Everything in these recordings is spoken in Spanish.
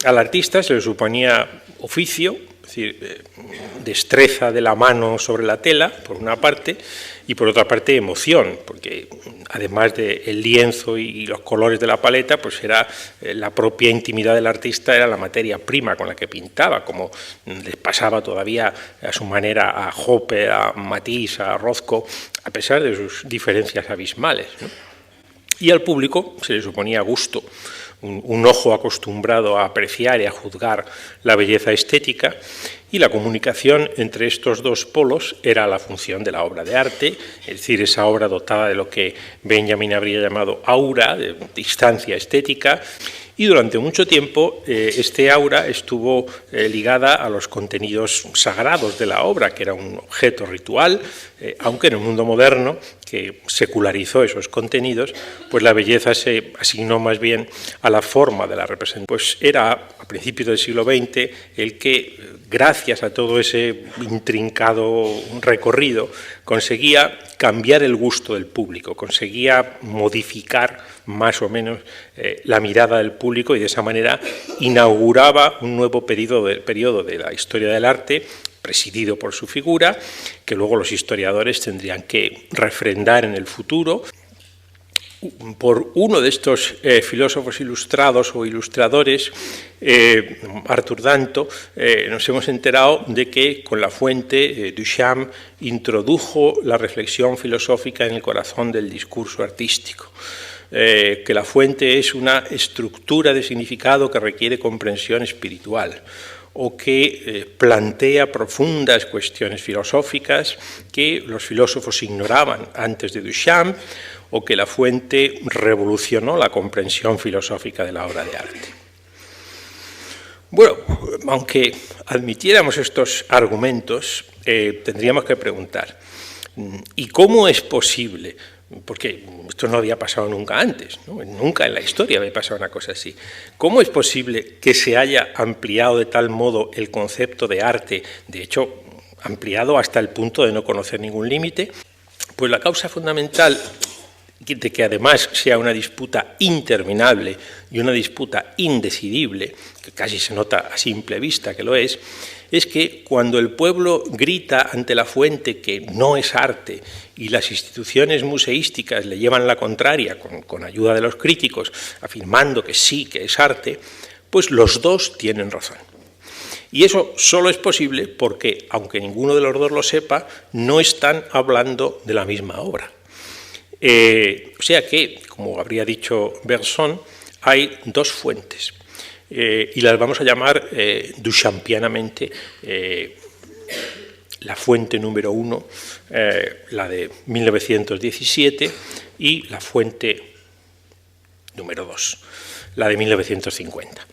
Al artista se le suponía oficio, es decir, destreza de la mano sobre la tela, por una parte, y por otra parte emoción, porque además del lienzo y los colores de la paleta, pues era la propia intimidad del artista, era la materia prima con la que pintaba, como les pasaba todavía a su manera a Hoppe, a Matisse, a Rothko, a pesar de sus diferencias abismales, ¿no? Y al público se le suponía gusto, un ojo acostumbrado a apreciar y a juzgar la belleza estética, y la comunicación entre estos dos polos era la función de la obra de arte, es decir, esa obra dotada de lo que Benjamin habría llamado aura, de distancia estética, y durante mucho tiempo este aura estuvo ligada a los contenidos sagrados de la obra, que era un objeto ritual, aunque en el mundo moderno, que secularizó esos contenidos, pues la belleza se asignó más bien a la forma de la representación. Pues era, a principios del siglo XX, el que, gracias a todo ese intrincado recorrido, conseguía cambiar el gusto del público, conseguía modificar más o menos la mirada del público, y de esa manera inauguraba un nuevo periodo de la historia del arte, presidido por su figura, que luego los historiadores tendrían que refrendar en el futuro. Por uno de estos filósofos ilustrados o ilustradores, Arthur Danto, nos hemos enterado de que con La Fuente Duchamp introdujo la reflexión filosófica en el corazón del discurso artístico. Que La Fuente es una estructura de significado que requiere comprensión espiritual, o que plantea profundas cuestiones filosóficas que los filósofos ignoraban antes de Duchamp, o que La Fuente revolucionó la comprensión filosófica de la obra de arte. Bueno, aunque admitiéramos estos argumentos, tendríamos que preguntar, ¿y cómo es posible? Porque esto no había pasado nunca antes, ¿no? Nunca en la historia había pasado una cosa así. ¿Cómo es posible que se haya ampliado de tal modo el concepto de arte, de hecho, ampliado hasta el punto de no conocer ningún límite? Pues la causa fundamental de que además sea una disputa interminable y una disputa indecidible, que casi se nota a simple vista que lo es que cuando el pueblo grita ante La Fuente que no es arte y las instituciones museísticas le llevan la contraria con ayuda de los críticos, afirmando que sí, que es arte, pues los dos tienen razón. Y eso solo es posible porque, aunque ninguno de los dos lo sepa, no están hablando de la misma obra. O sea que, como habría dicho Bergson, hay dos fuentes. Y las vamos a llamar duchampianamente la fuente número 1, la de 1917, y la fuente número 2, la de 1950.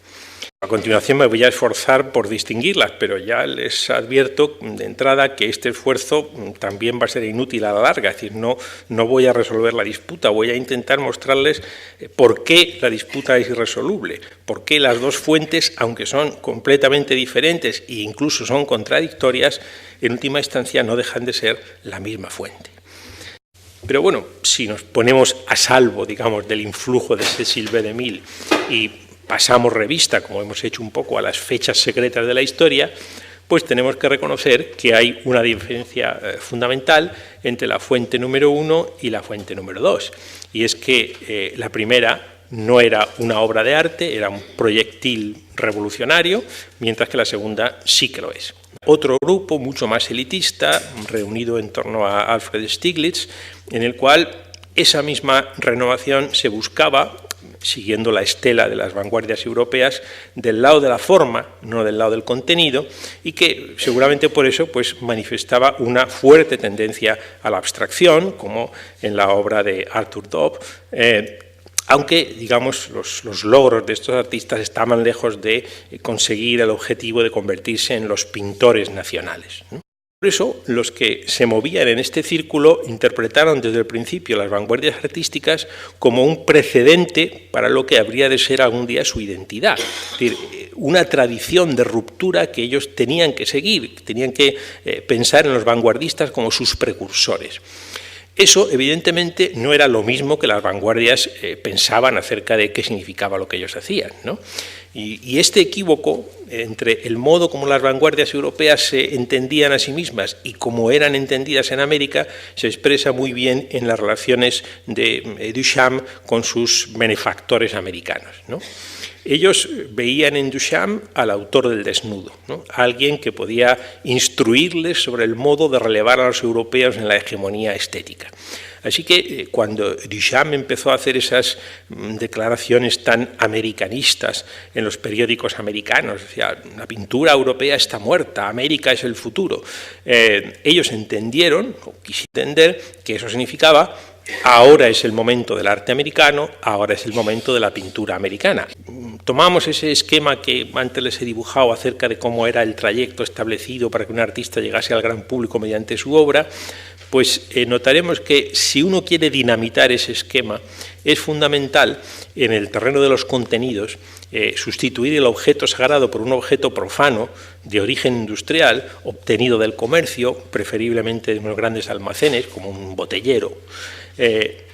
A continuación me voy a esforzar por distinguirlas, pero ya les advierto de entrada que este esfuerzo también va a ser inútil a la larga, es decir, no voy a resolver la disputa, voy a intentar mostrarles por qué la disputa es irresoluble, por qué las dos fuentes, aunque son completamente diferentes e incluso son contradictorias, en última instancia no dejan de ser la misma fuente. Pero bueno, si nos ponemos a salvo, digamos, del influjo de Cécile B. DeMille y pasamos revista, como hemos hecho un poco, a las fechas secretas de la historia, pues tenemos que reconocer que hay una diferencia fundamental entre la fuente número 1 y la fuente número 2. Y es que la primera no era una obra de arte, era un proyectil revolucionario, mientras que la segunda sí que lo es. Otro grupo mucho más elitista, reunido en torno a Alfred Stieglitz, en el cual esa misma renovación se buscaba, siguiendo la estela de las vanguardias europeas, del lado de la forma, no del lado del contenido, y que seguramente por eso pues, manifestaba una fuerte tendencia a la abstracción, como en la obra de Arthur Dobb, aunque, digamos, los logros de estos artistas estaban lejos de conseguir el objetivo de convertirse en los pintores nacionales, ¿no? Por eso, los que se movían en este círculo interpretaron desde el principio las vanguardias artísticas como un precedente para lo que habría de ser algún día su identidad. Es decir, una tradición de ruptura que ellos tenían que seguir, tenían que pensar en los vanguardistas como sus precursores. Eso, evidentemente, no era lo mismo que las vanguardias pensaban acerca de qué significaba lo que ellos hacían, ¿no? Y este equívoco entre el modo como las vanguardias europeas se entendían a sí mismas y cómo eran entendidas en América se expresa muy bien en las relaciones de Duchamp con sus benefactores americanos, ¿no? Ellos veían en Duchamp al autor del desnudo, ¿no? Alguien que podía instruirles sobre el modo de relevar a los europeos en la hegemonía estética. Así que cuando Duchamp empezó a hacer esas declaraciones tan americanistas en los periódicos americanos, decía, la pintura europea está muerta, América es el futuro, ellos entendieron, o quisieron entender, que eso significaba: ahora es el momento del arte americano, ahora es el momento de la pintura americana. Tomamos ese esquema que antes les he dibujado acerca de cómo era el trayecto establecido para que un artista llegase al gran público mediante su obra, pues notaremos que si uno quiere dinamitar ese esquema, es fundamental en el terreno de los contenidos sustituir el objeto sagrado por un objeto profano de origen industrial, obtenido del comercio, preferiblemente de unos grandes almacenes, como un botellero.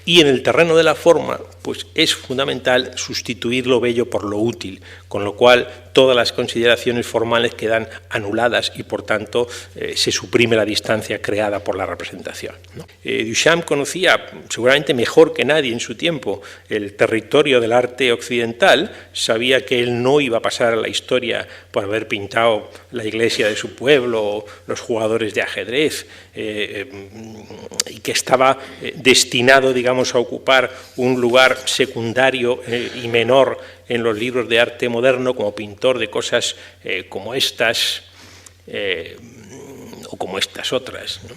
Y en el terreno de la forma, pues es fundamental sustituir lo bello por lo útil, con lo cual todas las consideraciones formales quedan anuladas y, por tanto, se suprime la distancia creada por la representación, ¿no? Duchamp conocía, seguramente mejor que nadie en su tiempo, el territorio del arte occidental, sabía que él no iba a pasar a la historia por haber pintado la iglesia de su pueblo o los jugadores de ajedrez, y que estaba destinado, digamos, a ocupar un lugar secundario y menor en los libros de arte moderno como pintor de cosas como estas o como estas otras, ¿no?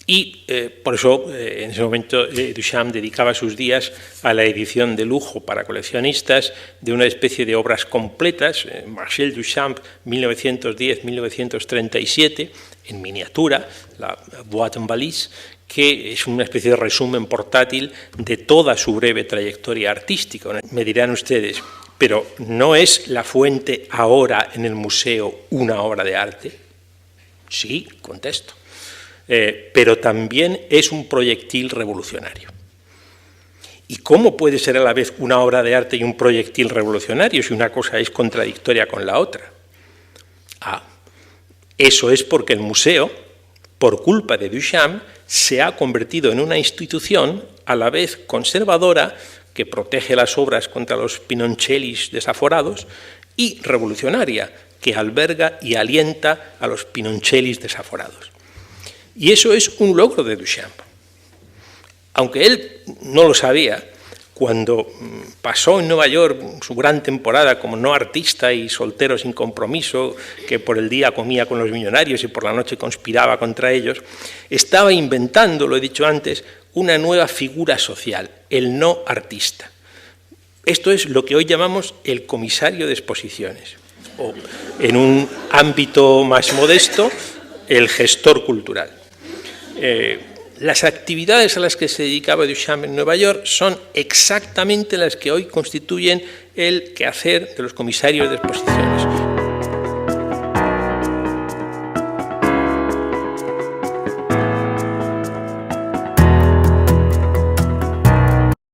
Y por eso en ese momento Duchamp dedicaba sus días a la edición de lujo para coleccionistas de una especie de obras completas, Marcel Duchamp 1910-1937, en miniatura, la Boîte en Valise, que es una especie de resumen portátil de toda su breve trayectoria artística. Me dirán ustedes, pero ¿no es La Fuente ahora en el museo una obra de arte? Sí, contesto. Pero también es un proyectil revolucionario. ¿Y cómo puede ser a la vez una obra de arte y un proyectil revolucionario si una cosa es contradictoria con la otra? Eso es porque el museo, por culpa de Duchamp, se ha convertido en una institución a la vez conservadora, que protege las obras contra los Pinoncellis desaforados, y revolucionaria, que alberga y alienta a los Pinoncellis desaforados. Y eso es un logro de Duchamp. Aunque él no lo sabía, cuando pasó en Nueva York su gran temporada como no artista y soltero sin compromiso, que por el día comía con los millonarios y por la noche conspiraba contra ellos, estaba inventando, lo he dicho antes, una nueva figura social, el no artista. Esto es lo que hoy llamamos el comisario de exposiciones, o en un ámbito más modesto, el gestor cultural. Las actividades a las que se dedicaba Duchamp en Nueva York son exactamente las que hoy constituyen el quehacer de los comisarios de exposiciones.